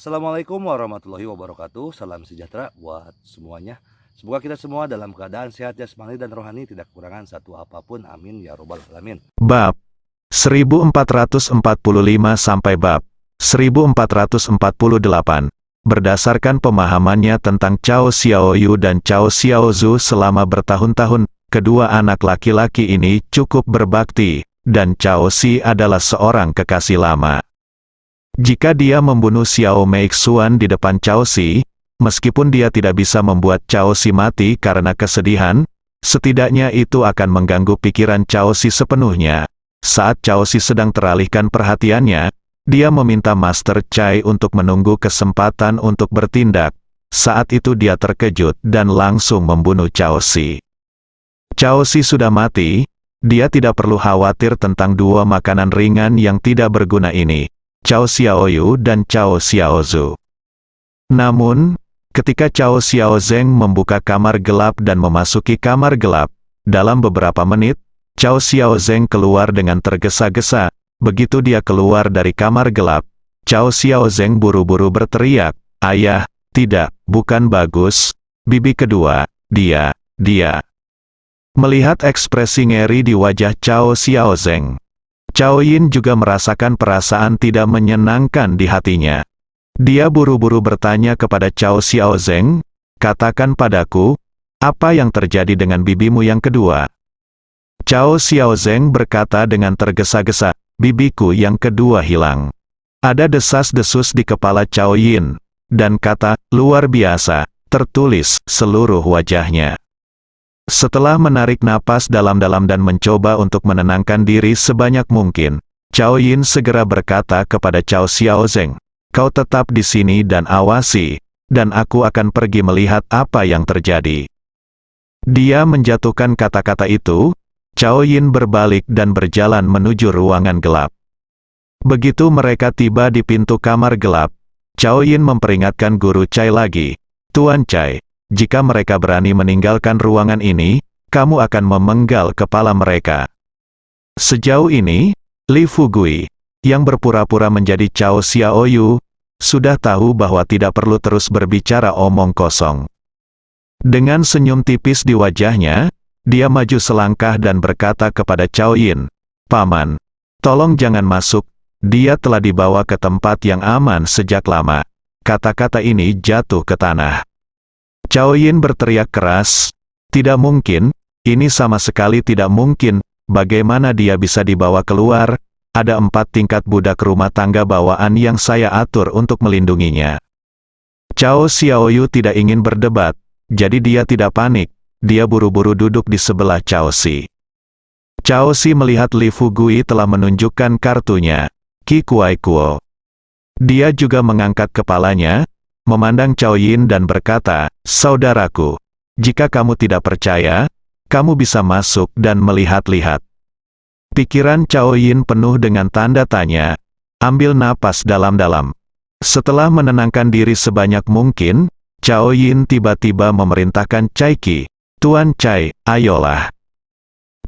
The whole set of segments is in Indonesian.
Assalamualaikum warahmatullahi wabarakatuh. Salam sejahtera buat semuanya. Semoga kita semua dalam keadaan sehat jasmani dan rohani, tidak kekurangan satu apapun. Amin ya robbal alamin. Bab 1445 sampai bab 1448. Berdasarkan pemahamannya tentang Cao Xiaoyu dan Cao Xiaozu selama bertahun-tahun, kedua anak laki-laki ini cukup berbakti, dan Cao Xi adalah seorang kekasih lama. Jika dia membunuh Xiao Meixuan di depan Cao Xi, meskipun dia tidak bisa membuat Cao Xi mati karena kesedihan, setidaknya itu akan mengganggu pikiran Cao Xi sepenuhnya. Saat Cao Xi sedang teralihkan perhatiannya, dia meminta Master Cai untuk menunggu kesempatan untuk bertindak. Saat itu dia terkejut dan langsung membunuh Cao Xi. Cao Xi sudah mati, dia tidak perlu khawatir tentang dua makanan ringan yang tidak berguna ini, Cao Xiaoyu dan Cao Xiaozu. Namun, ketika Cao Xiaozeng membuka kamar gelap dan memasuki kamar gelap, dalam beberapa menit, Cao Xiaozeng keluar dengan tergesa-gesa. Begitu dia keluar dari kamar gelap, Cao Xiaozeng buru-buru berteriak, "Ayah, tidak, bukan bagus. Bibi kedua, dia." Melihat ekspresi ngeri di wajah Cao Xiaozeng, Cao Yin juga merasakan perasaan tidak menyenangkan di hatinya. Dia buru-buru bertanya kepada Cao Xiaozeng, "Katakan padaku, apa yang terjadi dengan bibimu yang kedua?" Cao Xiaozeng berkata dengan tergesa-gesa, "Bibiku yang kedua hilang." Ada desas-desus di kepala Cao Yin, dan kata, "Luar biasa," tertulis seluruh wajahnya. Setelah menarik napas dalam-dalam dan mencoba untuk menenangkan diri sebanyak mungkin, Cao Yin segera berkata kepada Cao Xiaozeng, "Kau tetap di sini dan awasi, dan aku akan pergi melihat apa yang terjadi." Dia menjatuhkan kata-kata itu, Cao Yin berbalik dan berjalan menuju ruangan gelap. Begitu mereka tiba di pintu kamar gelap, Cao Yin memperingatkan Guru Cai lagi, "Tuan Cai, jika mereka berani meninggalkan ruangan ini, kamu akan memenggal kepala mereka." Sejauh ini, Li Fugui, yang berpura-pura menjadi Cao Xiaoyu, sudah tahu bahwa tidak perlu terus berbicara omong kosong. Dengan senyum tipis di wajahnya, dia maju selangkah dan berkata kepada Cao Yin, "Paman, tolong jangan masuk, dia telah dibawa ke tempat yang aman sejak lama." Kata-kata ini jatuh ke tanah. Cao Yin berteriak keras, "Tidak mungkin, ini sama sekali tidak mungkin, bagaimana dia bisa dibawa keluar? Ada 4 tingkat budak rumah tangga bawaan yang saya atur untuk melindunginya." Cao Xiaoyu tidak ingin berdebat, jadi dia tidak panik, dia buru-buru duduk di sebelah Cao Xi. Cao Xi melihat Li Fugui telah menunjukkan kartunya, Qi Kuai Kuo. Dia juga mengangkat kepalanya, memandang Cao Yin dan berkata, "Saudaraku, jika kamu tidak percaya, kamu bisa masuk dan melihat-lihat." Pikiran Cao Yin penuh dengan tanda tanya. Ambil napas dalam-dalam. Setelah menenangkan diri sebanyak mungkin, Cao Yin tiba-tiba memerintahkan Cai Qi, "Tuan Cai, ayolah."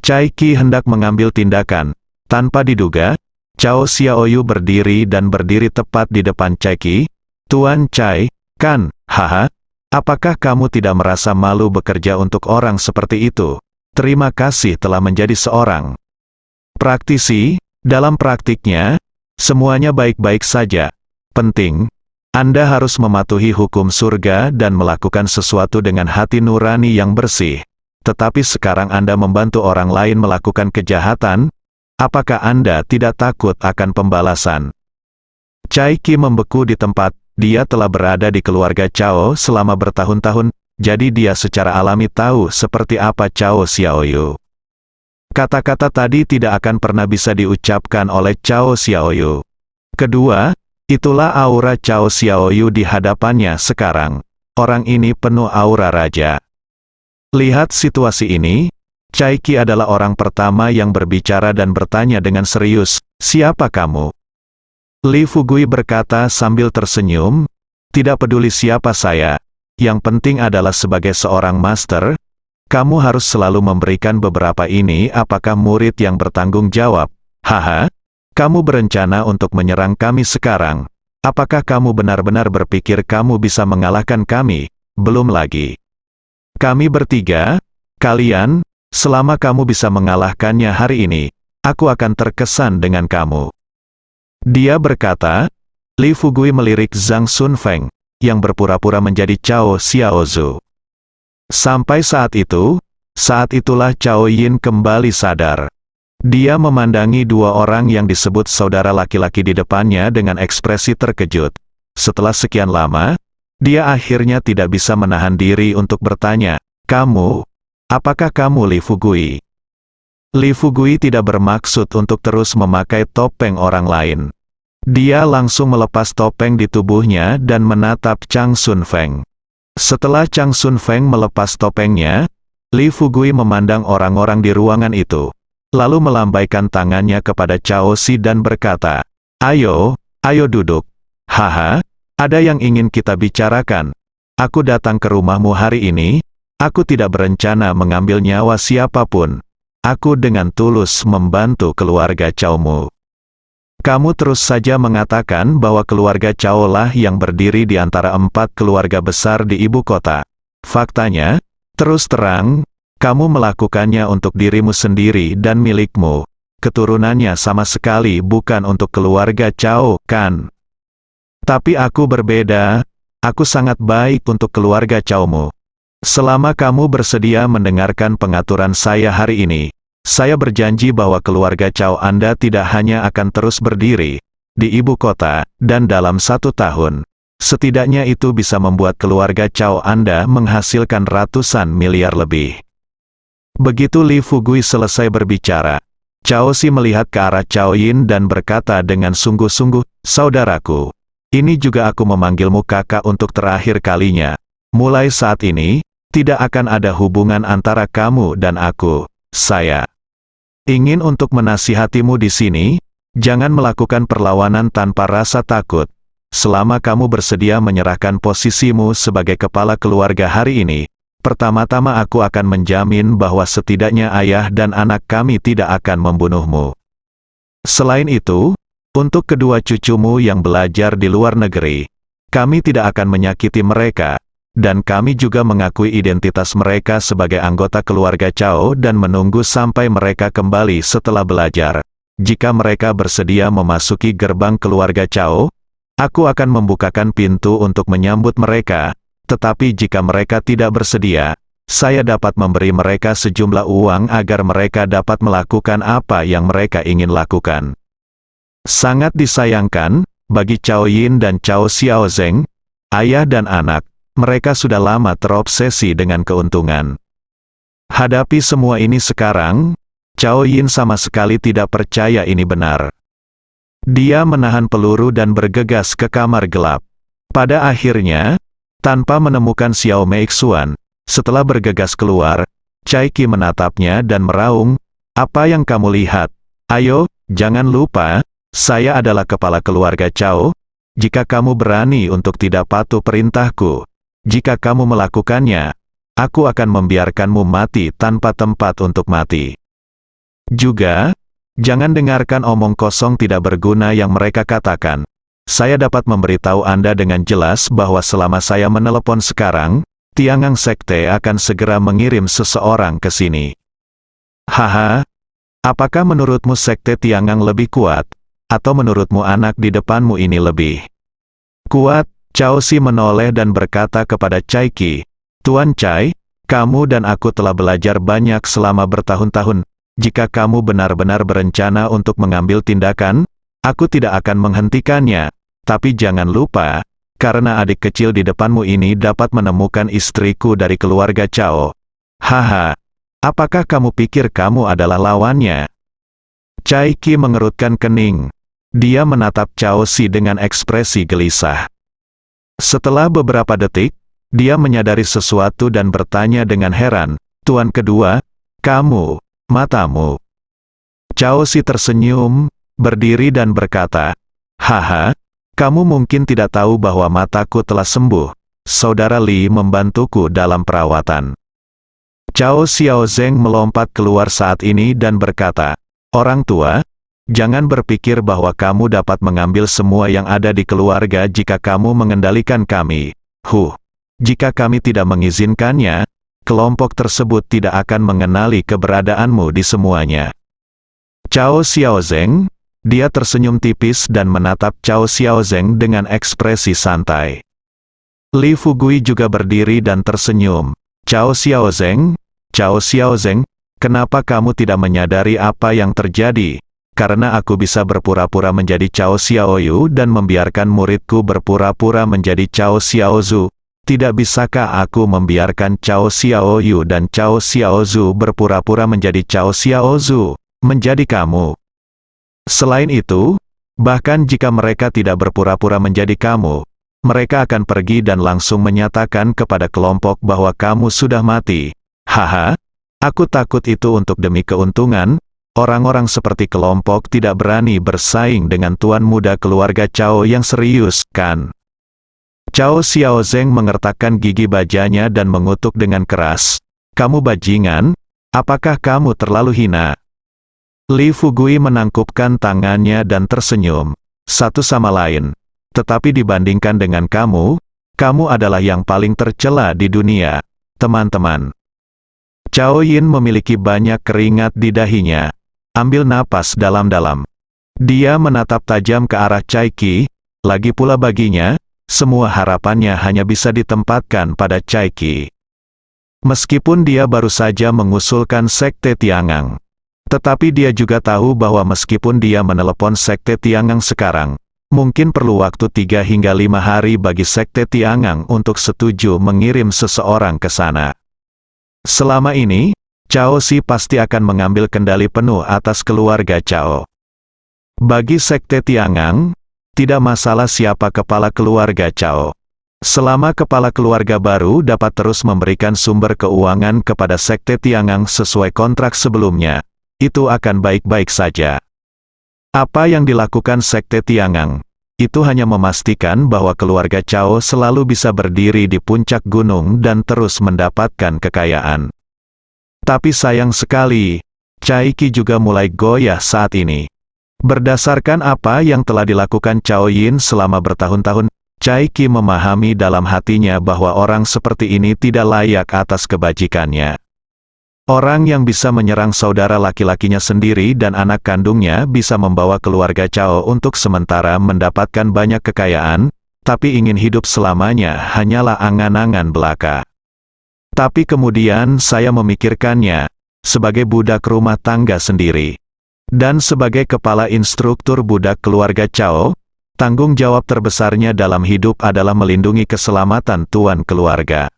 Cai Qi hendak mengambil tindakan. Tanpa diduga, Cao Xiaoyu berdiri tepat di depan Cai Qi. "Tuan Cai, kan, haha, apakah kamu tidak merasa malu bekerja untuk orang seperti itu? Terima kasih telah menjadi seorang praktisi. Dalam praktiknya, semuanya baik-baik saja. Penting, Anda harus mematuhi hukum surga dan melakukan sesuatu dengan hati nurani yang bersih. Tetapi sekarang Anda membantu orang lain melakukan kejahatan, apakah Anda tidak takut akan pembalasan?" Cai Qi membeku di tempat. Dia telah berada di keluarga Cao selama bertahun-tahun, jadi dia secara alami tahu seperti apa Cao Xiaoyu. Kata-kata tadi tidak akan pernah bisa diucapkan oleh Cao Xiaoyu. Kedua, itulah aura Cao Xiaoyu di hadapannya sekarang. Orang ini penuh aura raja. Lihat situasi ini, Cai Qi adalah orang pertama yang berbicara dan bertanya dengan serius, "Siapa kamu?" Li Fugui berkata sambil tersenyum, "Tidak peduli siapa saya, yang penting adalah sebagai seorang master, kamu harus selalu memberikan beberapa ini. Apakah murid yang bertanggung jawab? Haha, kamu berencana untuk menyerang kami sekarang. apakah kamu benar-benar berpikir kamu bisa mengalahkan kami? Belum lagi. Kami bertiga, kalian, selama kamu bisa mengalahkannya hari ini, aku akan terkesan dengan kamu. Dia berkata. Li Fugui melirik Zhang Sunfeng, yang berpura-pura menjadi Cao Xiaozu. Sampai saat itulah Cao Yin kembali sadar. Dia memandangi dua orang yang disebut saudara laki-laki di depannya dengan ekspresi terkejut. Setelah sekian lama, dia akhirnya tidak bisa menahan diri untuk bertanya, "Kamu, apakah kamu Li Fugui?" Li Fugui tidak bermaksud untuk terus memakai topeng orang lain. Dia langsung melepas topeng di tubuhnya dan menatap Chang Sunfeng. Setelah Chang Sunfeng melepas topengnya, Li Fugui memandang orang-orang di ruangan itu, lalu melambaikan tangannya kepada Cao Si dan berkata, ayo duduk. Haha, ada yang ingin kita bicarakan. Aku datang ke rumahmu hari ini, aku tidak berencana mengambil nyawa siapapun. Aku dengan tulus membantu keluarga Caomu. Kamu terus saja mengatakan bahwa keluarga Cao lah yang berdiri di antara 4 keluarga besar di ibu kota. Faktanya, terus terang, kamu melakukannya untuk dirimu sendiri dan milikmu. Keturunannya sama sekali bukan untuk keluarga Cao, kan? Tapi aku berbeda, aku sangat baik untuk keluarga Caomu. Selama kamu bersedia mendengarkan pengaturan saya hari ini, saya berjanji bahwa keluarga Cao Anda tidak hanya akan terus berdiri di ibu kota, dan dalam 1 tahun, setidaknya itu bisa membuat keluarga Cao Anda menghasilkan ratusan miliar lebih. Begitu Li Fugui selesai berbicara, Cao Si melihat ke arah Cao Yin dan berkata dengan sungguh-sungguh, saudaraku, ini juga aku memanggilmu kakak untuk terakhir kalinya. Mulai saat ini, tidak akan ada hubungan antara kamu dan aku. Saya ingin untuk menasihatimu di sini, jangan melakukan perlawanan tanpa rasa takut. Selama kamu bersedia menyerahkan posisimu sebagai kepala keluarga hari ini, pertama-tama aku akan menjamin bahwa setidaknya ayah dan anak kami tidak akan membunuhmu. Selain itu, untuk kedua cucumu yang belajar di luar negeri, kami tidak akan menyakiti mereka. Dan kami juga mengakui identitas mereka sebagai anggota keluarga Cao dan menunggu sampai mereka kembali setelah belajar. Jika mereka bersedia memasuki gerbang keluarga Cao, aku akan membukakan pintu untuk menyambut mereka, tetapi jika mereka tidak bersedia, saya dapat memberi mereka sejumlah uang agar mereka dapat melakukan apa yang mereka ingin lakukan. Sangat disayangkan, bagi Cao Yin dan Cao Xiaozeng, ayah dan anak, mereka sudah lama terobsesi dengan keuntungan. Hadapi semua ini sekarang, Cao Yin sama sekali tidak percaya ini benar. Dia menahan peluru dan bergegas ke kamar gelap. Pada akhirnya, tanpa menemukan Xiao Meixuan, setelah bergegas keluar, Cai Qi menatapnya dan meraung, apa yang kamu lihat? Ayo, jangan lupa, saya adalah kepala keluarga Cao. Jika kamu berani untuk tidak patuh perintahku, jika kamu melakukannya, aku akan membiarkanmu mati tanpa tempat untuk mati. Juga, jangan dengarkan omong kosong tidak berguna yang mereka katakan. Saya dapat memberitahu Anda dengan jelas bahwa selama saya menelepon sekarang, Tiangang Sekte akan segera mengirim seseorang ke sini. Haha, apakah menurutmu Sekte Tiangang lebih kuat, atau menurutmu anak di depanmu ini lebih kuat? Cao Si menoleh dan berkata kepada Cai Qi, Tuan Cai, kamu dan aku telah belajar banyak selama bertahun-tahun. Jika kamu benar-benar berencana untuk mengambil tindakan, aku tidak akan menghentikannya. Tapi jangan lupa, karena adik kecil di depanmu ini dapat menemukan istriku dari keluarga Cao. Haha, apakah kamu pikir kamu adalah lawannya? Cai Qi mengerutkan kening. Dia menatap Cao Si dengan ekspresi gelisah. Setelah beberapa detik, dia menyadari sesuatu dan bertanya dengan heran, Tuan kedua, kamu, matamu. Cao Si tersenyum, berdiri dan berkata, haha, kamu mungkin tidak tahu bahwa mataku telah sembuh. Saudara Li membantuku dalam perawatan. Cao Xiaozeng melompat keluar saat ini dan berkata, orang tua, Jangan berpikir bahwa kamu dapat mengambil semua yang ada di keluarga jika kamu mengendalikan kami. Jika kami tidak mengizinkannya, kelompok tersebut tidak akan mengenali keberadaanmu di semuanya. Cao Xiaozeng, dia tersenyum tipis dan menatap Cao Xiaozeng dengan ekspresi santai. Li Fugui juga berdiri dan tersenyum. Cao Xiaozeng, kenapa kamu tidak menyadari apa yang terjadi? Karena aku bisa berpura-pura menjadi Cao Xiaoyu dan membiarkan muridku berpura-pura menjadi Cao Xiaozu. Tidak bisakah aku membiarkan Cao Xiaoyu dan Cao Xiaozu berpura-pura menjadi Cao Xiaozu, menjadi kamu? Selain itu, bahkan jika mereka tidak berpura-pura menjadi kamu, mereka akan pergi dan langsung menyatakan kepada kelompok bahwa kamu sudah mati. Haha, aku takut itu untuk demi keuntungan. Orang-orang seperti kelompok tidak berani bersaing dengan tuan muda keluarga Cao yang serius, kan? Cao Xiaozeng mengertakkan gigi bajanya dan mengutuk dengan keras. Kamu bajingan? Apakah kamu terlalu hina? Li Fugui menangkupkan tangannya dan tersenyum. Satu sama lain. Tetapi dibandingkan dengan kamu, kamu adalah yang paling tercela di dunia, teman-teman. Cao Yin memiliki banyak keringat di dahinya. Ambil napas dalam-dalam. Dia menatap tajam ke arah Cai Qi, lagi pula baginya, semua harapannya hanya bisa ditempatkan pada Cai Qi. Meskipun dia baru saja mengusulkan Sekte Tiangang. Tetapi dia juga tahu bahwa meskipun dia menelepon Sekte Tiangang sekarang, mungkin perlu waktu 3 hingga 5 hari bagi Sekte Tiangang untuk setuju mengirim seseorang ke sana. Selama ini, Cao Si pasti akan mengambil kendali penuh atas keluarga Cao. Bagi Sekte Tiangang, tidak masalah siapa kepala keluarga Cao. Selama kepala keluarga baru dapat terus memberikan sumber keuangan kepada Sekte Tiangang sesuai kontrak sebelumnya, itu akan baik-baik saja. Apa yang dilakukan Sekte Tiangang, itu hanya memastikan bahwa keluarga Cao selalu bisa berdiri di puncak gunung dan terus mendapatkan kekayaan. Tapi sayang sekali, Cai Qi juga mulai goyah saat ini. Berdasarkan apa yang telah dilakukan Cao Yin selama bertahun-tahun, Cai Qi memahami dalam hatinya bahwa orang seperti ini tidak layak atas kebajikannya. Orang yang bisa menyerang saudara laki-lakinya sendiri dan anak kandungnya bisa membawa keluarga Cao untuk sementara mendapatkan banyak kekayaan, tapi ingin hidup selamanya hanyalah angan-angan belaka. Tapi kemudian saya memikirkannya, sebagai budak rumah tangga sendiri. Dan sebagai kepala instruktur budak keluarga Cao, tanggung jawab terbesarnya dalam hidup adalah melindungi keselamatan tuan keluarga.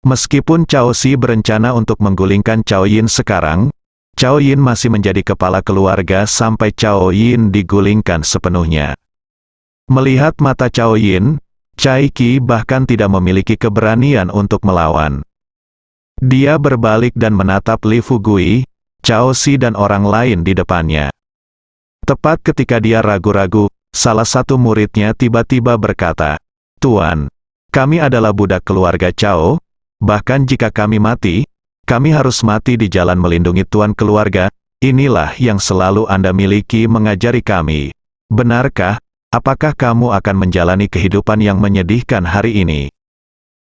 Meskipun Cao Si berencana untuk menggulingkan Cao Yin sekarang, Cao Yin masih menjadi kepala keluarga sampai Cao Yin digulingkan sepenuhnya. Melihat mata Cao Yin, Cai Qi bahkan tidak memiliki keberanian untuk melawan. Dia berbalik dan menatap Li Fugui, Cao Si dan orang lain di depannya. Tepat ketika dia ragu-ragu, salah satu muridnya tiba-tiba berkata, "Tuan, kami adalah budak keluarga Cao, bahkan jika kami mati, kami harus mati di jalan melindungi tuan keluarga. Inilah yang selalu Anda miliki mengajari kami. Benarkah? Apakah kamu akan menjalani kehidupan yang menyedihkan hari ini?"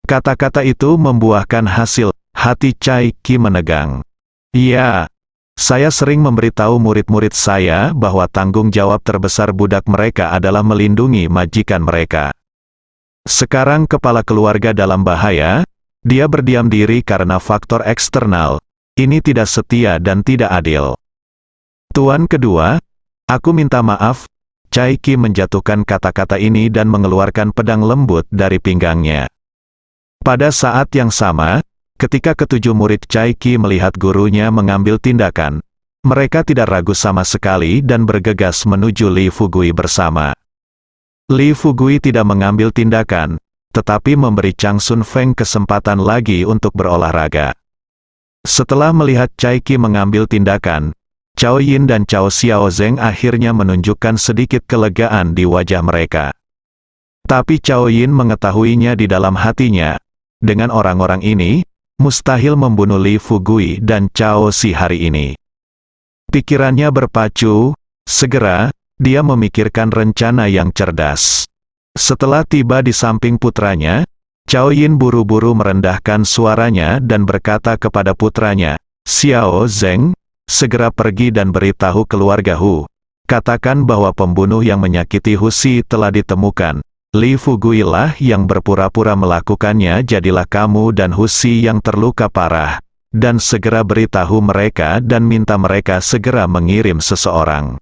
Kata-kata itu membuahkan hasil. Hati Cai Qi menegang. "Ya, saya sering memberitahu murid-murid saya bahwa tanggung jawab terbesar budak mereka adalah melindungi majikan mereka. Sekarang kepala keluarga dalam bahaya, dia berdiam diri karena faktor eksternal. Ini tidak setia dan tidak adil. Tuan kedua, aku minta maaf." Cai Qi menjatuhkan kata-kata ini dan mengeluarkan pedang lembut dari pinggangnya. Pada saat yang sama, ketika ketujuh murid Cai Qi melihat gurunya mengambil tindakan, mereka tidak ragu sama sekali dan bergegas menuju Li Fugui bersama. Li Fugui tidak mengambil tindakan, tetapi memberi Chang Sun Feng kesempatan lagi untuk berolahraga. Setelah melihat Cai Qi mengambil tindakan, Cao Yin dan Cao Xiaozeng akhirnya menunjukkan sedikit kelegaan di wajah mereka. Tapi Cao Yin mengetahuinya di dalam hatinya, dengan orang-orang ini, mustahil membunuh Li Fugui dan Cao Si hari ini. Pikirannya berpacu, Segera, dia memikirkan rencana yang cerdas. Setelah tiba di samping putranya, Cao Yin buru-buru merendahkan suaranya dan berkata kepada putranya, "Xiao Zeng, segera pergi dan beritahu keluarga Hu. Katakan bahwa pembunuh yang menyakiti Hu Si telah ditemukan. Li Fugui lah yang berpura-pura melakukannya, jadilah kamu dan Hu Si yang terluka parah. Dan segera beritahu mereka dan minta mereka segera mengirim seseorang."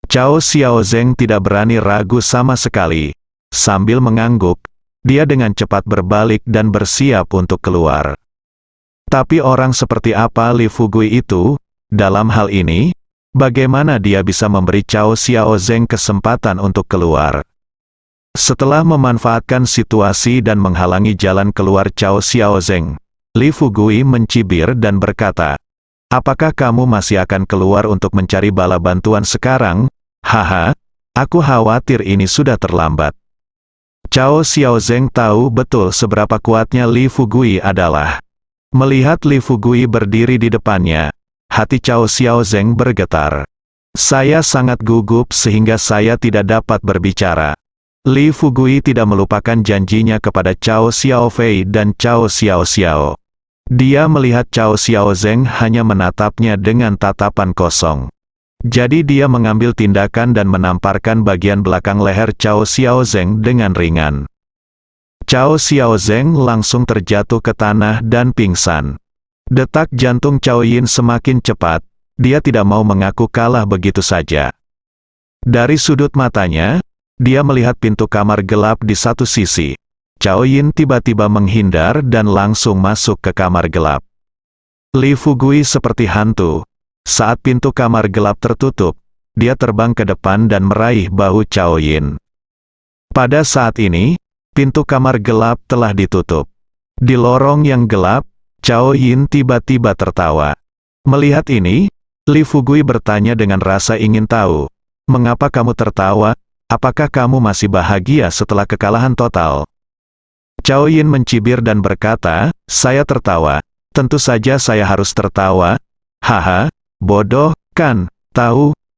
Cao Xiaozeng tidak berani ragu sama sekali. Sambil mengangguk, dia dengan cepat berbalik dan bersiap untuk keluar. Tapi orang seperti apa Li Fugui itu? Dalam hal ini, bagaimana dia bisa memberi Cao Xiaozeng kesempatan untuk keluar? Setelah memanfaatkan situasi dan menghalangi jalan keluar Cao Xiaozeng, Li Fugui mencibir dan berkata, "Apakah kamu masih akan keluar untuk mencari bala bantuan sekarang? Haha, aku khawatir ini sudah terlambat." Cao Xiaozeng tahu betul seberapa kuatnya Li Fugui adalah. Melihat Li Fugui berdiri di depannya, hati Cao Xiaozeng bergetar. "Saya sangat gugup sehingga saya tidak dapat berbicara." Li Fugui tidak melupakan janjinya kepada Cao Xiaofei dan Cao Xiaoxiao. Dia melihat Cao Xiaozeng hanya menatapnya dengan tatapan kosong. Jadi dia mengambil tindakan dan menamparkan bagian belakang leher Cao Xiaozeng dengan ringan. Cao Xiaozeng langsung terjatuh ke tanah dan pingsan. Detak jantung Cao Yin semakin cepat, dia tidak mau mengaku kalah begitu saja. Dari sudut matanya, dia melihat pintu kamar gelap di satu sisi. Cao Yin tiba-tiba menghindar dan langsung masuk ke kamar gelap. Li Fugui seperti hantu. Saat pintu kamar gelap tertutup, dia terbang ke depan dan meraih bahu Cao Yin. Pada saat ini, pintu kamar gelap telah ditutup. Di lorong yang gelap, Cao Yin tiba-tiba tertawa. Melihat ini, Li Fugui bertanya dengan rasa ingin tahu, "Mengapa kamu tertawa? Apakah kamu masih bahagia setelah kekalahan total?" Cao Yin mencibir dan berkata, "Saya tertawa. Tentu saja saya harus tertawa. Haha. Bodoh, kan?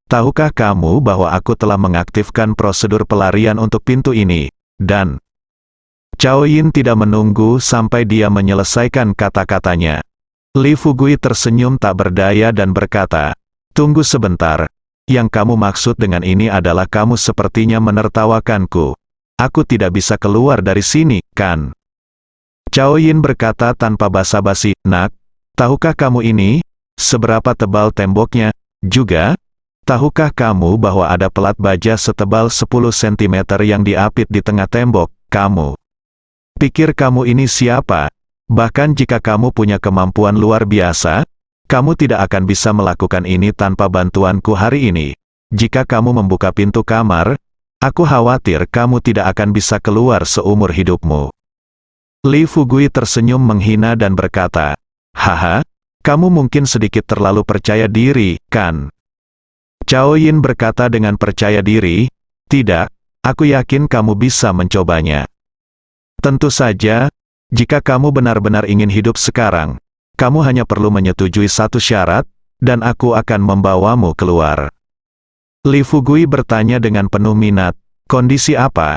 Tahukah kamu bahwa aku telah mengaktifkan prosedur pelarian untuk pintu ini, dan..." Cao Yin tidak menunggu sampai dia menyelesaikan kata-katanya. Li Fugui tersenyum tak berdaya dan berkata, "Tunggu sebentar. Yang kamu maksud dengan ini adalah kamu sepertinya menertawakanku. Aku tidak bisa keluar dari sini, kan?" Cao Yin berkata tanpa basa-basi, "Nak, tahukah kamu ini? Seberapa tebal temboknya? Juga, tahukah kamu bahwa ada pelat baja setebal 10 cm yang diapit di tengah tembok? Kamu pikir kamu ini siapa? Bahkan jika kamu punya kemampuan luar biasa, kamu tidak akan bisa melakukan ini tanpa bantuanku hari ini. Jika kamu membuka pintu kamar, aku khawatir kamu tidak akan bisa keluar seumur hidupmu." Li Fugui tersenyum menghina dan berkata, "Haha. Kamu mungkin sedikit terlalu percaya diri, kan?" Cao Yin berkata dengan percaya diri, "Tidak, aku yakin kamu bisa mencobanya. Tentu saja, jika kamu benar-benar ingin hidup sekarang, kamu hanya perlu menyetujui satu syarat, dan aku akan membawamu keluar." Li Fugui bertanya dengan penuh minat, "Kondisi apa?"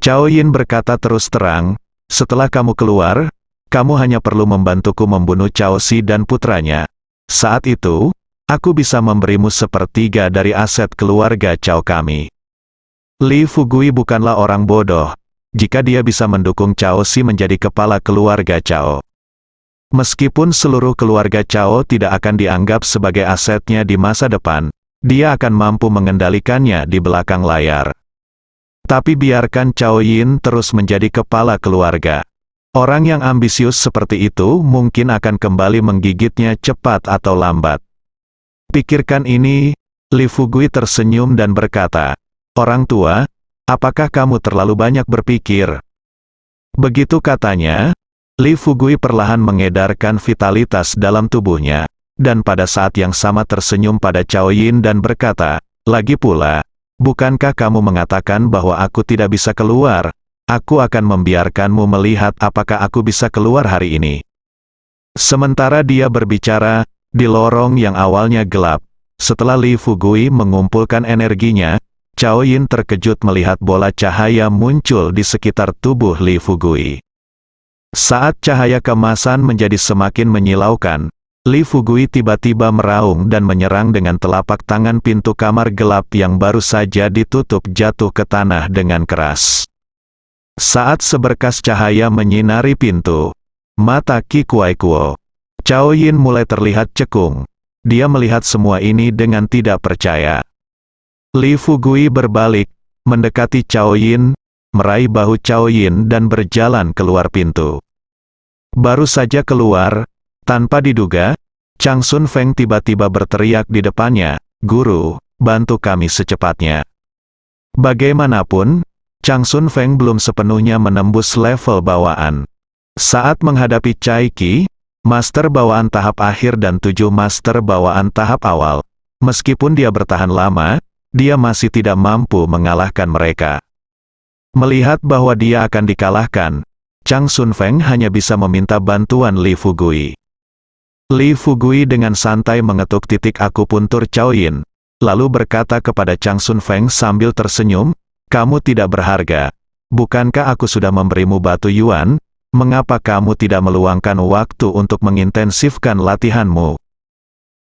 Cao Yin berkata terus terang, "Setelah kamu keluar, kamu hanya perlu membantuku membunuh Cao Si dan putranya. Saat itu, aku bisa memberimu sepertiga dari aset keluarga Cao kami." Li Fugui bukanlah orang bodoh, jika dia bisa mendukung Cao Si menjadi kepala keluarga Cao. Meskipun seluruh keluarga Cao tidak akan dianggap sebagai asetnya di masa depan, dia akan mampu mengendalikannya di belakang layar. Tapi biarkan Cao Yin terus menjadi kepala keluarga. Orang yang ambisius seperti itu mungkin akan kembali menggigitnya cepat atau lambat. Pikirkan ini. Li Fugui tersenyum dan berkata, "Orang tua, apakah kamu terlalu banyak berpikir?" Begitu katanya, Li Fugui perlahan mengedarkan vitalitas dalam tubuhnya, dan pada saat yang sama tersenyum pada Cao Yin dan berkata, "Lagi pula, bukankah kamu mengatakan bahwa aku tidak bisa keluar? Aku akan membiarkanmu melihat apakah aku bisa keluar hari ini." Sementara dia berbicara, di lorong yang awalnya gelap, Setelah Li Fugui mengumpulkan energinya, Cao Yin terkejut melihat bola cahaya muncul di sekitar tubuh Li Fugui. Saat cahaya kemasan menjadi semakin menyilaukan, Li Fugui tiba-tiba meraung dan menyerang dengan telapak tangan pintu kamar gelap yang baru saja ditutup jatuh ke tanah dengan keras. Saat seberkas cahaya menyinari pintu, mata Qi Kuaikuo, Cao Yin mulai terlihat cekung. Dia melihat semua ini dengan tidak percaya. Li Fugui berbalik, mendekati Cao Yin, meraih bahu Cao Yin dan berjalan keluar pintu. Baru saja keluar, tanpa diduga, Chang Sun Feng tiba-tiba berteriak di depannya, "Guru, bantu kami secepatnya." Bagaimanapun, Chang Sun Feng belum sepenuhnya menembus level bawaan. Saat menghadapi Cai Qi, Master bawaan tahap akhir dan 7 master bawaan tahap awal, meskipun dia bertahan lama, dia masih tidak mampu mengalahkan mereka. Melihat bahwa dia akan dikalahkan, Chang Sun Feng hanya bisa meminta bantuan Li Fugui. Li Fugui dengan santai mengetuk titik akupuntur Cao Yin, lalu berkata kepada Chang Sun Feng sambil tersenyum, "Kamu tidak berharga. Bukankah aku sudah memberimu batu yuan? Mengapa kamu tidak meluangkan waktu untuk mengintensifkan latihanmu?"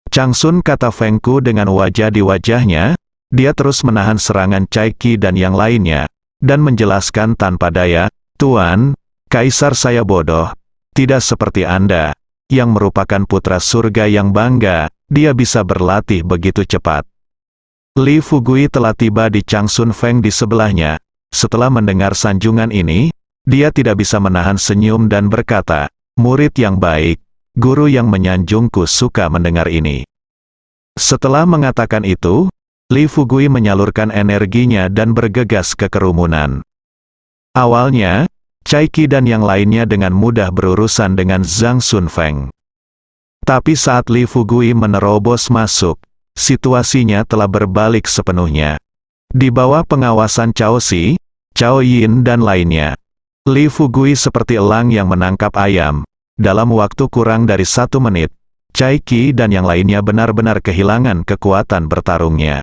Chang Sun, kata Feng Ku dengan wajah di wajahnya, dia terus menahan serangan Cai Qi dan yang lainnya, dan menjelaskan tanpa daya, "Tuan, Kaisar saya bodoh, tidak seperti Anda, yang merupakan putra surga yang bangga, dia bisa berlatih begitu cepat." Li Fugui telah tiba di Chang Sun Feng di sebelahnya. Setelah mendengar sanjungan ini, dia tidak bisa menahan senyum dan berkata, "Murid yang baik, guru yang menyanjungku suka mendengar ini." Setelah mengatakan itu, Li Fugui menyalurkan energinya dan bergegas ke kerumunan. Awalnya, Cai Qi dan yang lainnya dengan mudah berurusan dengan Zhang Sun Feng. Tapi saat Li Fugui menerobos masuk, situasinya telah berbalik sepenuhnya. Di bawah pengawasan Cao Si, Cao Yin dan lainnya, Li Fugui seperti elang yang menangkap ayam. Dalam waktu kurang dari 1 menit, Cai Qi dan yang lainnya benar-benar kehilangan kekuatan bertarungnya.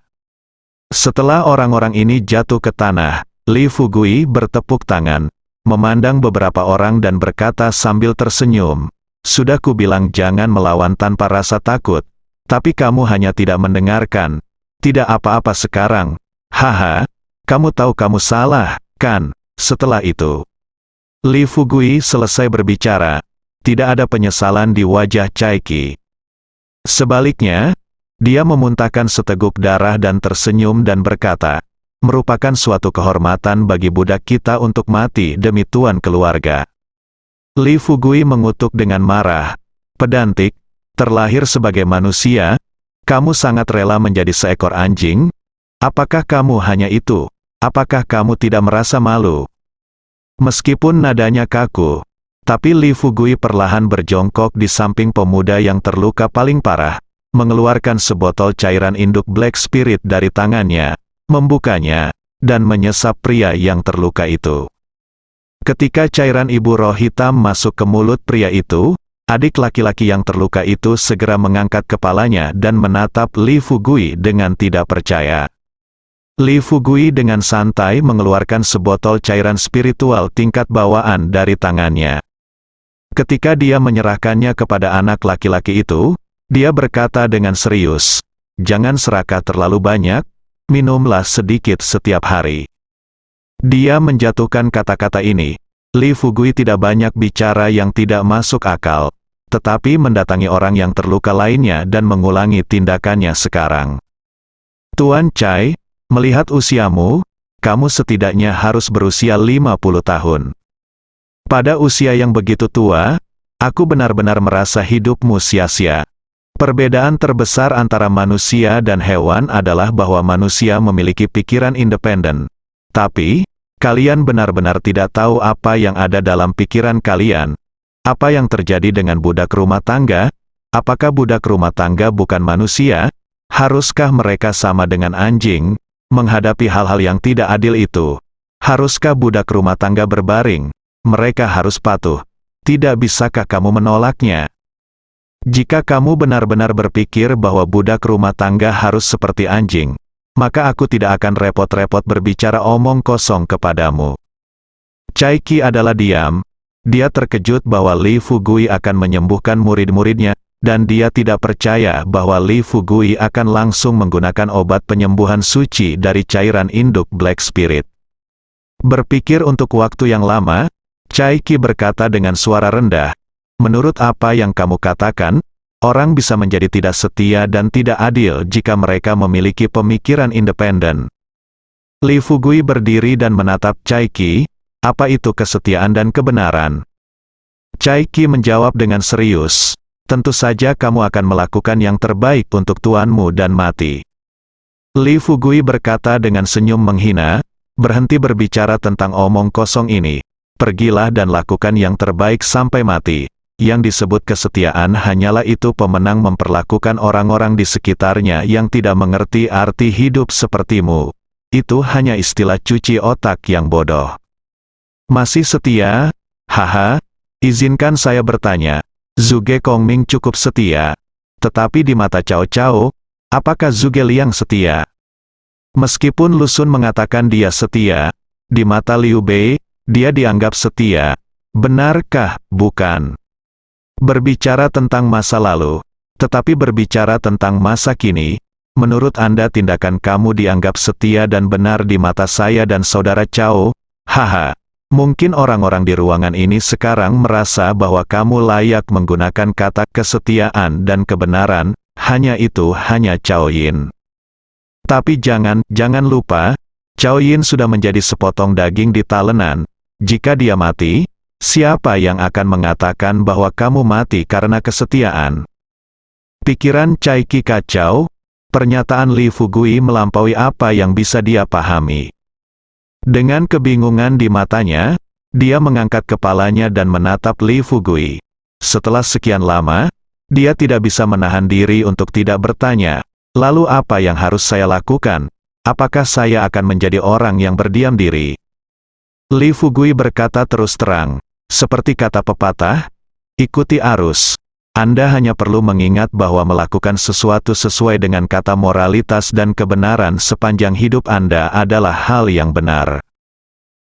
Setelah orang-orang ini jatuh ke tanah, Li Fugui bertepuk tangan, memandang beberapa orang dan berkata sambil tersenyum, "Sudah kubilang jangan melawan tanpa rasa takut, tapi kamu hanya tidak mendengarkan. Tidak apa-apa sekarang. Haha, kamu tahu kamu salah, kan?" Setelah itu, Li Fugui selesai berbicara. Tidak ada penyesalan di wajah Cai Qi. Sebaliknya, dia memuntahkan seteguk darah dan tersenyum dan berkata, "Merupakan suatu kehormatan bagi budak kita untuk mati demi tuan keluarga." Li Fugui mengutuk dengan marah, "Pedantik, terlahir sebagai manusia, kamu sangat rela menjadi seekor anjing? Apakah kamu hanya itu? Apakah kamu tidak merasa malu?" Meskipun nadanya kaku, tapi Li Fugui perlahan berjongkok di samping pemuda yang terluka paling parah, mengeluarkan sebotol cairan induk Black Spirit dari tangannya, membukanya, dan menyesap pria yang terluka itu. Ketika cairan ibu roh hitam masuk ke mulut pria itu, adik laki-laki yang terluka itu segera mengangkat kepalanya dan menatap Li Fugui dengan tidak percaya. Li Fugui dengan santai mengeluarkan sebotol cairan spiritual tingkat bawaan dari tangannya. Ketika dia menyerahkannya kepada anak laki-laki itu, dia berkata dengan serius, "Jangan serakah terlalu banyak, minumlah sedikit setiap hari." Dia menjatuhkan kata-kata ini. Li Fugui tidak banyak bicara yang tidak masuk akal, tetapi mendatangi orang yang terluka lainnya dan mengulangi tindakannya sekarang. "Tuan Cai, melihat usiamu, kamu setidaknya harus berusia 50 tahun. Pada usia yang begitu tua, aku benar-benar merasa hidupmu sia-sia. Perbedaan terbesar antara manusia dan hewan adalah bahwa manusia memiliki pikiran independen. Tapi, kalian benar-benar tidak tahu apa yang ada dalam pikiran kalian. Apa yang terjadi dengan budak rumah tangga? Apakah budak rumah tangga bukan manusia? Haruskah mereka sama dengan anjing? Menghadapi hal-hal yang tidak adil itu, haruskah budak rumah tangga berbaring? Mereka harus patuh. Tidak bisakah kamu menolaknya?" Jika kamu benar-benar berpikir bahwa budak rumah tangga harus seperti anjing, maka aku tidak akan repot-repot berbicara omong kosong kepadamu. Chai Qi adalah diam. Dia terkejut bahwa Li Fugui akan menyembuhkan murid-muridnya, dan dia tidak percaya bahwa Li Fugui akan langsung menggunakan obat penyembuhan suci dari cairan induk Black Spirit. Berpikir untuk waktu yang lama, Chai Qi berkata dengan suara rendah, "Menurut apa yang kamu katakan, orang bisa menjadi tidak setia dan tidak adil jika mereka memiliki pemikiran independen." Li Fugui berdiri dan menatap Chai Qi. "Apa itu kesetiaan dan kebenaran?" Chai Qi menjawab dengan serius, "Tentu saja kamu akan melakukan yang terbaik untuk tuanmu dan mati." Li Fugui berkata dengan senyum menghina, "Berhenti berbicara tentang omong kosong ini. Pergilah dan lakukan yang terbaik sampai mati. Yang disebut kesetiaan hanyalah itu pemenang memperlakukan orang-orang di sekitarnya yang tidak mengerti arti hidup sepertimu. Itu hanya istilah cuci otak yang bodoh." "Masih setia? Haha, izinkan saya bertanya. Zhuge Kongming cukup setia. Tetapi di mata Cao Cao, apakah Zhuge Liang setia?" Meskipun Lu Xun mengatakan dia setia, di mata Liu Bei, dia dianggap setia. Benarkah? Bukan. Berbicara tentang masa lalu, tetapi berbicara tentang masa kini, menurut Anda tindakan kamu dianggap setia dan benar di mata saya dan saudara Cao? Haha. Mungkin orang-orang di ruangan ini sekarang merasa bahwa kamu layak menggunakan kata kesetiaan dan kebenaran, hanya itu hanya Cao Yin. Tapi jangan lupa, Cao Yin sudah menjadi sepotong daging di talenan. Jika dia mati, siapa yang akan mengatakan bahwa kamu mati karena kesetiaan? Pikiran Chai Qi kacau, pernyataan Li Fugui melampaui apa yang bisa dia pahami. Dengan kebingungan di matanya, dia mengangkat kepalanya dan menatap Li Fugui. Setelah sekian lama, dia tidak bisa menahan diri untuk tidak bertanya, "Lalu apa yang harus saya lakukan? Apakah saya akan menjadi orang yang berdiam diri?" Li Fugui berkata terus terang, "Seperti kata pepatah, ikuti arus. Anda hanya perlu mengingat bahwa melakukan sesuatu sesuai dengan kata moralitas dan kebenaran sepanjang hidup Anda adalah hal yang benar.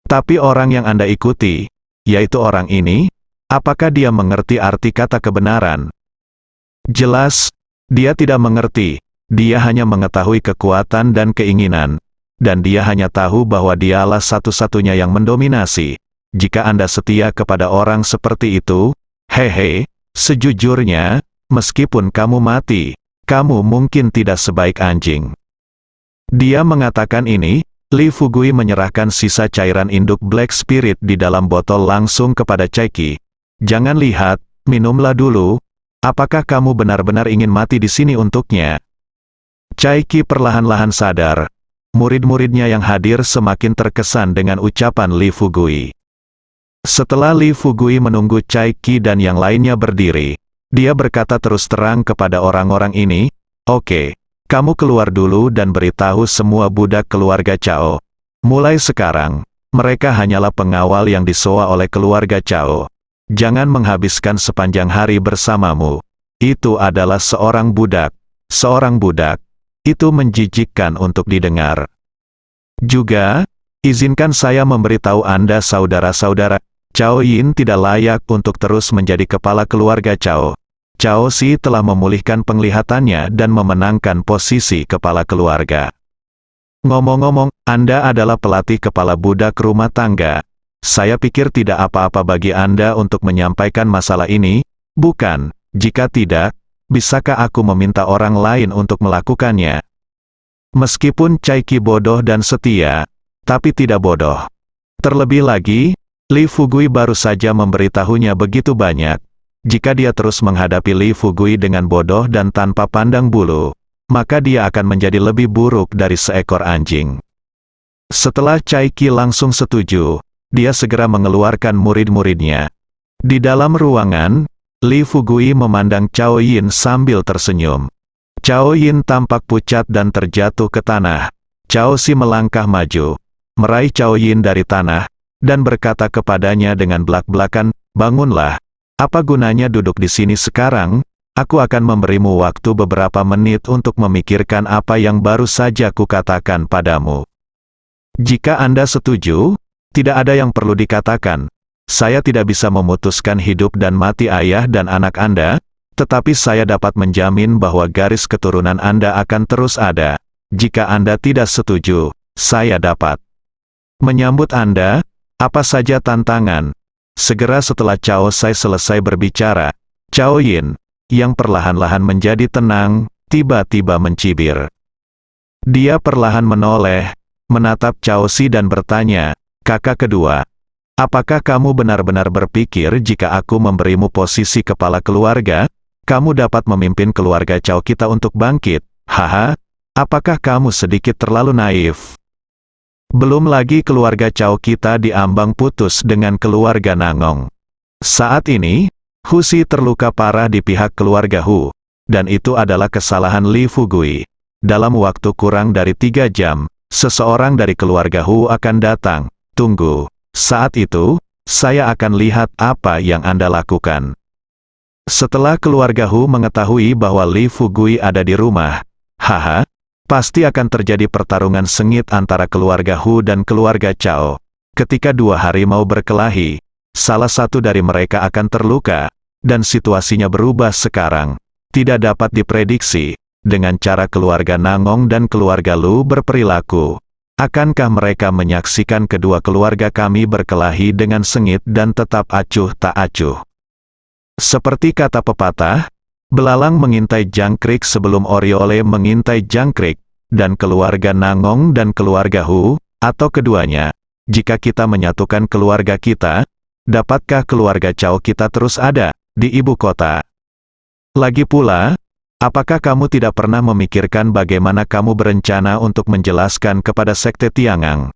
Tapi orang yang Anda ikuti, yaitu orang ini, apakah dia mengerti arti kata kebenaran?" Jelas, dia tidak mengerti. Dia hanya mengetahui kekuatan dan keinginan, dan dia hanya tahu bahwa dialah satu-satunya yang mendominasi. Jika Anda setia kepada orang seperti itu, hehe, sejujurnya, meskipun kamu mati, kamu mungkin tidak sebaik anjing. Dia mengatakan ini, Li Fugui menyerahkan sisa cairan induk Black Spirit di dalam botol langsung kepada Chai Qi. "Jangan lihat, minumlah dulu. Apakah kamu benar-benar ingin mati di sini untuknya?" Chai Qi perlahan-lahan sadar. Murid-muridnya yang hadir semakin terkesan dengan ucapan Li Fugui. Setelah Li Fugui menunggu Chai Qi dan yang lainnya berdiri, dia berkata terus terang kepada orang-orang ini, "Oke, kamu keluar dulu dan beritahu semua budak keluarga Cao. Mulai sekarang, mereka hanyalah pengawal yang disewa oleh keluarga Cao. Jangan menghabiskan sepanjang hari bersamamu. Itu adalah seorang budak. Seorang budak. Itu menjijikkan untuk didengar. Juga, izinkan saya memberitahu Anda saudara-saudara, Cao Yin tidak layak untuk terus menjadi kepala keluarga Cao. Cao Si telah memulihkan penglihatannya dan memenangkan posisi kepala keluarga. Ngomong-ngomong, Anda adalah pelatih kepala budak rumah tangga. Saya pikir tidak apa-apa bagi Anda untuk menyampaikan masalah ini, bukan? Jika tidak, bisakah aku meminta orang lain untuk melakukannya?" Meskipun Chai Qi bodoh dan setia, tapi tidak bodoh. Terlebih lagi, Li Fugui baru saja memberitahunya begitu banyak. Jika dia terus menghadapi Li Fugui dengan bodoh dan tanpa pandang bulu, maka dia akan menjadi lebih buruk dari seekor anjing. Setelah Chai Qi langsung setuju, dia segera mengeluarkan murid-muridnya. Di dalam ruangan, Li Fugui memandang Cao Yin sambil tersenyum. Cao Yin tampak pucat dan terjatuh ke tanah. Cao Si melangkah maju, meraih Cao Yin dari tanah, dan berkata kepadanya dengan belak-belakan, "Bangunlah. Apa gunanya duduk di sini sekarang? Aku akan memberimu waktu beberapa menit untuk memikirkan apa yang baru saja kukatakan padamu. Jika Anda setuju, tidak ada yang perlu dikatakan. Saya tidak bisa memutuskan hidup dan mati ayah dan anak Anda, tetapi saya dapat menjamin bahwa garis keturunan Anda akan terus ada. Jika Anda tidak setuju, saya dapat menyambut Anda. Apa saja tantangan? Segera setelah Cao Sai selesai berbicara, Cao Yin, yang perlahan-lahan menjadi tenang, tiba-tiba mencibir. Dia perlahan menoleh, menatap Cao Si dan bertanya, "Kakak kedua, apakah kamu benar-benar berpikir jika aku memberimu posisi kepala keluarga, kamu dapat memimpin keluarga Cao kita untuk bangkit? Haha, apakah kamu sedikit terlalu naif? Belum lagi keluarga Cao kita diambang putus dengan keluarga Nangong. Saat ini, Hu Si terluka parah di pihak keluarga Hu, dan itu adalah kesalahan Li Fugui. Dalam waktu kurang dari 3 jam, seseorang dari keluarga Hu akan datang. Tunggu, saat itu, saya akan lihat apa yang Anda lakukan." Setelah keluarga Hu mengetahui bahwa Li Fugui ada di rumah, haha, pasti akan terjadi pertarungan sengit antara keluarga Hu dan keluarga Cao. Ketika 2 harimau berkelahi, salah satu dari mereka akan terluka, dan situasinya berubah sekarang. Tidak dapat diprediksi, dengan cara keluarga Nangong dan keluarga Lu berperilaku. Akankah mereka menyaksikan kedua keluarga kami berkelahi dengan sengit dan tetap acuh tak acuh? Seperti kata pepatah, belalang mengintai jangkrik sebelum oriole mengintai jangkrik, dan keluarga Nangong dan keluarga Hu, atau keduanya, jika kita menyatukan keluarga kita, dapatkah keluarga Cao kita terus ada di ibu kota? Lagi pula, apakah kamu tidak pernah memikirkan bagaimana kamu berencana untuk menjelaskan kepada Sekte Tiangang?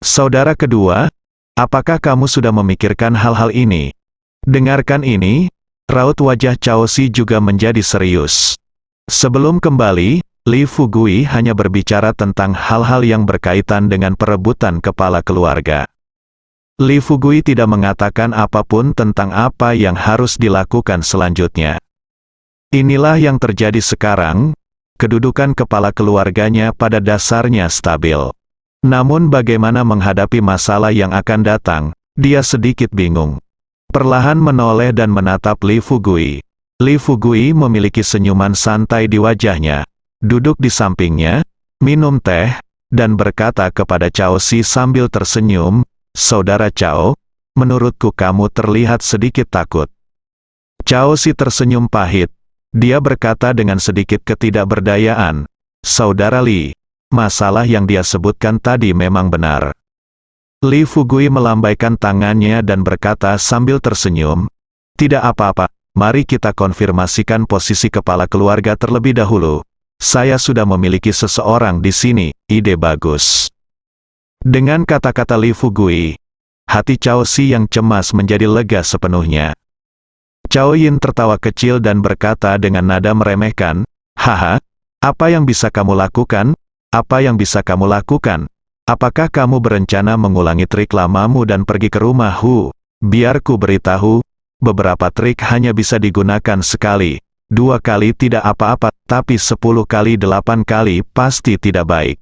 Saudara kedua, apakah kamu sudah memikirkan hal-hal ini? Dengarkan ini. Raut wajah Cao Si juga menjadi serius. Sebelum kembali, Li Fugui hanya berbicara tentang hal-hal yang berkaitan dengan perebutan kepala keluarga. Li Fugui tidak mengatakan apapun tentang apa yang harus dilakukan selanjutnya. Inilah yang terjadi sekarang, kedudukan kepala keluarganya pada dasarnya stabil. Namun bagaimana menghadapi masalah yang akan datang, dia sedikit bingung. Perlahan menoleh dan menatap Li Fugui. Li Fugui memiliki senyuman santai di wajahnya, duduk di sampingnya, minum teh, dan berkata kepada Cao Si sambil tersenyum, "Saudara Cao, menurutku kamu terlihat sedikit takut." Cao Si tersenyum pahit. Dia berkata dengan sedikit ketidakberdayaan, "Saudara Li, masalah yang dia sebutkan tadi memang benar." Li Fugui melambaikan tangannya dan berkata sambil tersenyum, "Tidak apa-apa, mari kita konfirmasikan posisi kepala keluarga terlebih dahulu. Saya sudah memiliki seseorang di sini, ide bagus." Dengan kata-kata Li Fugui, hati Cao Si yang cemas menjadi lega sepenuhnya. Cao Yin tertawa kecil dan berkata dengan nada meremehkan, "Haha, apa yang bisa kamu lakukan? Apa yang bisa kamu lakukan? Apakah kamu berencana mengulangi trik lamamu dan pergi ke rumah Hu? Biar ku beritahu, beberapa trik hanya bisa digunakan sekali. 2 kali tidak apa-apa, tapi 10 kali 8 kali pasti tidak baik."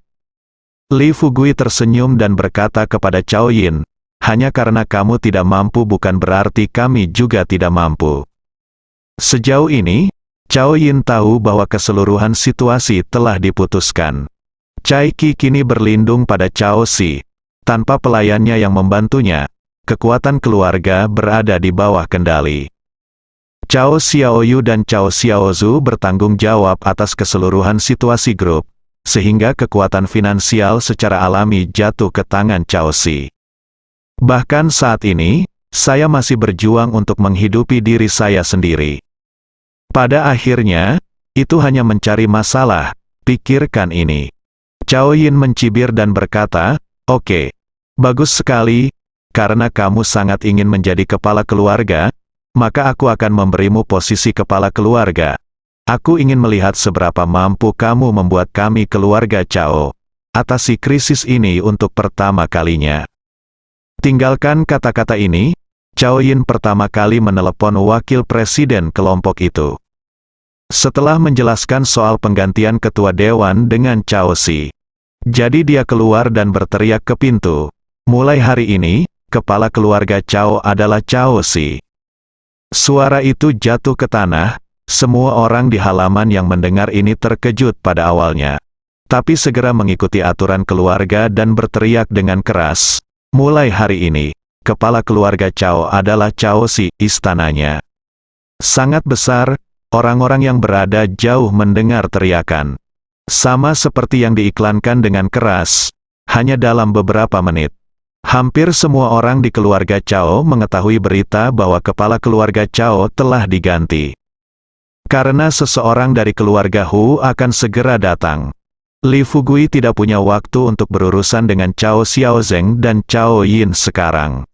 Li Fugui tersenyum dan berkata kepada Cao Yin, "Hanya karena kamu tidak mampu bukan berarti kami juga tidak mampu." Sejauh ini, Cao Yin tahu bahwa keseluruhan situasi telah diputuskan. Cai Qi kini berlindung pada Cao Si. Tanpa pelayannya yang membantunya, kekuatan keluarga berada di bawah kendali. Cao Xiaoyu dan Cao Xiaozu bertanggung jawab atas keseluruhan situasi grup, sehingga kekuatan finansial secara alami jatuh ke tangan Cao Si. Bahkan saat ini, saya masih berjuang untuk menghidupi diri saya sendiri. Pada akhirnya, itu hanya mencari masalah, pikirkan ini. Cao Yin mencibir dan berkata, "Oke, bagus sekali, karena kamu sangat ingin menjadi kepala keluarga, maka aku akan memberimu posisi kepala keluarga. Aku ingin melihat seberapa mampu kamu membuat kami keluarga Cao atasi krisis ini untuk pertama kalinya." Tinggalkan kata-kata ini, Cao Yin pertama kali menelepon wakil presiden kelompok itu. Setelah menjelaskan soal penggantian ketua dewan dengan Cao Si, jadi dia keluar dan berteriak ke pintu. Mulai hari ini, kepala keluarga Cao adalah Cao Si. Suara itu jatuh ke tanah. Semua orang di halaman yang mendengar ini terkejut pada awalnya, tapi segera mengikuti aturan keluarga dan berteriak dengan keras. Mulai hari ini, kepala keluarga Cao adalah Cao Si. Istananya sangat besar. Orang-orang yang berada jauh mendengar teriakan. Sama seperti yang diiklankan dengan keras, hanya dalam beberapa menit. Hampir semua orang di keluarga Cao mengetahui berita bahwa kepala keluarga Cao telah diganti. Karena seseorang dari keluarga Hu akan segera datang. Li Fugui tidak punya waktu untuk berurusan dengan Cao Xiaozeng dan Cao Yin sekarang.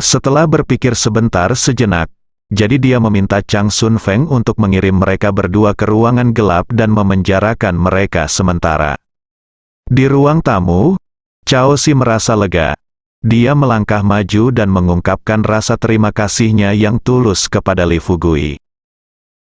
Setelah berpikir sejenak, jadi dia meminta Chang Sun Feng untuk mengirim mereka berdua ke ruangan gelap dan memenjarakan mereka sementara. Di ruang tamu, Cao Si merasa lega. Dia melangkah maju dan mengungkapkan rasa terima kasihnya yang tulus kepada Li Fugui.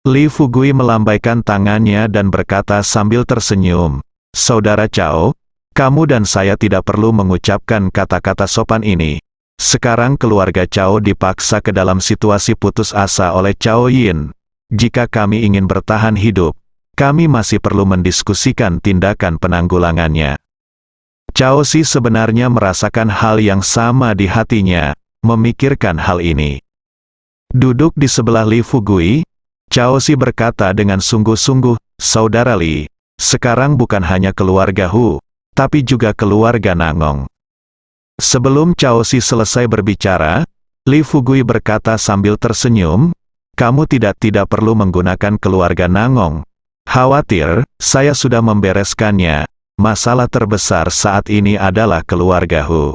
Li Fugui melambaikan tangannya dan berkata sambil tersenyum, "Saudara Cao, kamu dan saya tidak perlu mengucapkan kata-kata sopan ini. Sekarang keluarga Cao dipaksa ke dalam situasi putus asa oleh Cao Yin. Jika kami ingin bertahan hidup, kami masih perlu mendiskusikan tindakan penanggulangannya." Cao Si sebenarnya merasakan hal yang sama di hatinya, memikirkan hal ini. Duduk di sebelah Li Fugui, Cao Si berkata dengan sungguh-sungguh, "Saudara Li, sekarang bukan hanya keluarga Hu, tapi juga keluarga Nangong." Sebelum Cao Si selesai berbicara, Li Fugui berkata sambil tersenyum, "Kamu tidak perlu menggunakan keluarga Nangong. Khawatir, saya sudah membereskannya. Masalah terbesar saat ini adalah keluarga Hu."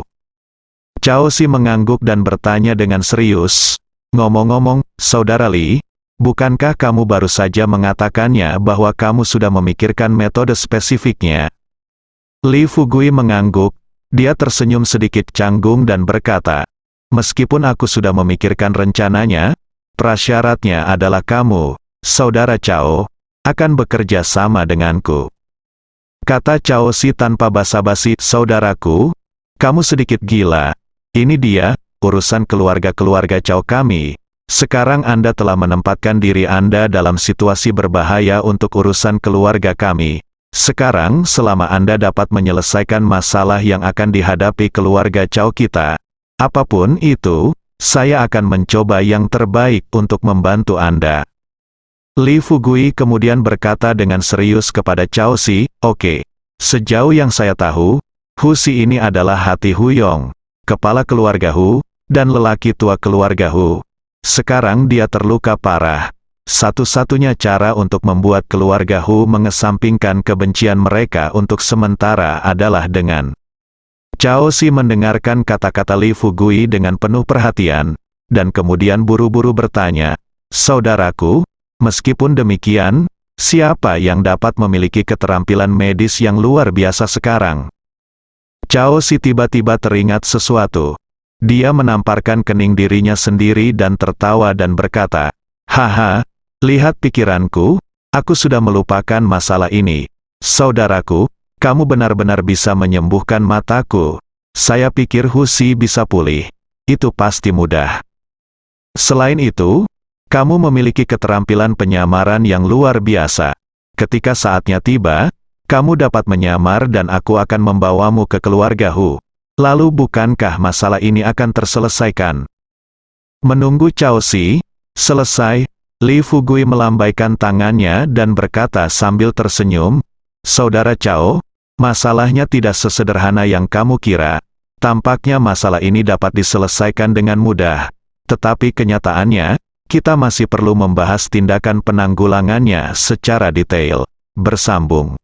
Cao Si mengangguk dan bertanya dengan serius, "Ngomong-ngomong, Saudara Li, bukankah kamu baru saja mengatakannya bahwa kamu sudah memikirkan metode spesifiknya?" Li Fugui mengangguk. Dia tersenyum sedikit canggung dan berkata, "Meskipun aku sudah memikirkan rencananya, prasyaratnya adalah kamu, Saudara Cao, akan bekerja sama denganku." Kata Cao Si tanpa basa-basi, "Saudaraku, kamu sedikit gila. Ini dia, urusan keluarga-keluarga Cao kami. Sekarang Anda telah menempatkan diri Anda dalam situasi berbahaya untuk urusan keluarga kami. Sekarang, selama Anda dapat menyelesaikan masalah yang akan dihadapi keluarga Cao kita, apapun itu, saya akan mencoba yang terbaik untuk membantu Anda." Li Fugui kemudian berkata dengan serius kepada Cao Si, "Oke, sejauh yang saya tahu, Hu Si ini adalah hati Hu Yong, kepala keluarga Hu, dan lelaki tua keluarga Hu. Sekarang dia terluka parah. Satu-satunya cara untuk membuat keluarga Hu mengesampingkan kebencian mereka untuk sementara adalah dengan..." Cao Si mendengarkan kata-kata Li Fugui dengan penuh perhatian, dan kemudian buru-buru bertanya, "Saudaraku, meskipun demikian, siapa yang dapat memiliki keterampilan medis yang luar biasa sekarang?" Cao Si tiba-tiba teringat sesuatu. Dia menamparkan kening dirinya sendiri dan tertawa dan berkata, "Haha, lihat pikiranku, aku sudah melupakan masalah ini. Saudaraku, kamu benar-benar bisa menyembuhkan mataku. Saya pikir Hu Si bisa pulih. Itu pasti mudah. Selain itu, kamu memiliki keterampilan penyamaran yang luar biasa. Ketika saatnya tiba, kamu dapat menyamar dan aku akan membawamu ke keluarga Hu. Lalu bukankah masalah ini akan terselesaikan?" Menunggu Cao Si selesai, Li Fugui melambaikan tangannya dan berkata sambil tersenyum, "Saudara Cao, masalahnya tidak sesederhana yang kamu kira. Tampaknya masalah ini dapat diselesaikan dengan mudah. Tetapi kenyataannya, kita masih perlu membahas tindakan penanggulangannya secara detail." Bersambung.